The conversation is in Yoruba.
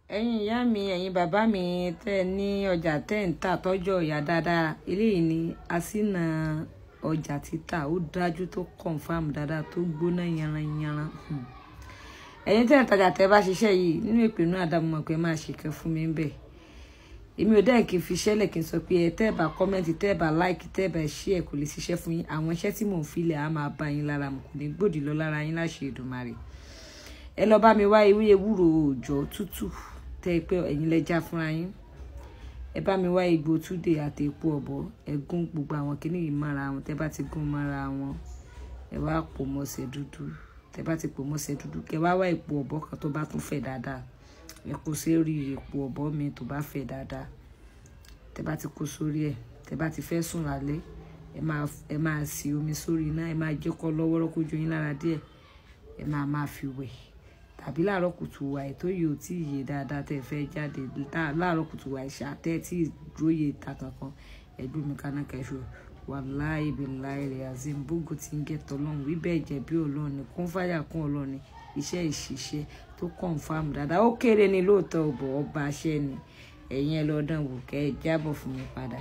ẹ̀yin ìyá mi, ẹ̀yin bàbá mi tẹ́ ní ọjà tẹ́ ń tà tọ́jú ọ̀yà dáadáa. Eléyìí ni Asina ọjà títà, ó dájú tó confirm dáadáa tó gbóná yanranyanran. Ẹ̀yin tẹ́ ń tajà tẹ́ bá ṣiṣẹ́ yìí nínú ìpinnu àdámọ̀ mọ̀ pé máa ṣèkẹ́ fún mi ń bẹ̀. Èmi ò dẹ́ kí n fi ṣẹlẹ̀ kí n sọ pé ẹ tẹ́ bá comment, tẹ́ bá like, tẹ́ bá share kò lè ṣiṣẹ́ fún yín. Àwọn iṣẹ́ tí mò ń filẹ̀ á máa bá yín lára mu, kò ní gbòdì lọ lára yín láṣẹ Èdùmàrè. Ẹ lọ bá mi wá ewé ewúro òòjọ́ tútù tẹ́ pé ẹ̀yin lẹ já fúnra yín. Ẹ bá mi wá egbò túdè àti epo ọ̀bọ. Ẹ gún gbogbo àwọn kíní yìí mára wọn. Tẹ́ bá ti gún mára wọn, ẹ wá pò mọ́sẹ̀ dúdú. Tẹ́ bá ti pò mọ́sẹ̀ dúdú, kẹ́ wá wá epo ọ̀bọ kan tó bá tún fẹ̀ dáadáa. Ẹ kó sórí epo ọ̀bọ mi tó bá fẹ̀ dáadáa. Tẹ́ bá ti kó sórí ẹ̀, tẹ́ bá ti fẹ́ sùn lálẹ́, ẹ máa sì omi sórí iná, ẹ máa jẹ́ kó lọ́wọ́rọ́ kó jó yín lára díẹ̀. Ẹ máa fi wẹ̀. Tàbí láàárọ̀ kùtù wàì tó yìí ò tí ì yé dáadáa tẹ́ fẹ́ jáde. Láàárọ̀ kùtù wàì ṣá tẹ́ tí ìdúróyè ta kankan. Ẹgbẹ́ mi kaná kẹ́ṣọ́. Wàláhì billahi al-azim bógo tí ń gẹ́ tọ́lọ́run. Wí bẹ́ẹ̀ jẹ́ bí Ọlọ́run ni, kún fáyà kún Ọlọ́run ni. Iṣẹ́ ìṣiṣẹ́ tó confirm dáadáa. Ó kéré ni lóòótọ́ ọba aṣẹ́ ni. Ẹ̀yin ẹ lọ dán wò kẹ́ ẹ jábọ̀ fún mi padà.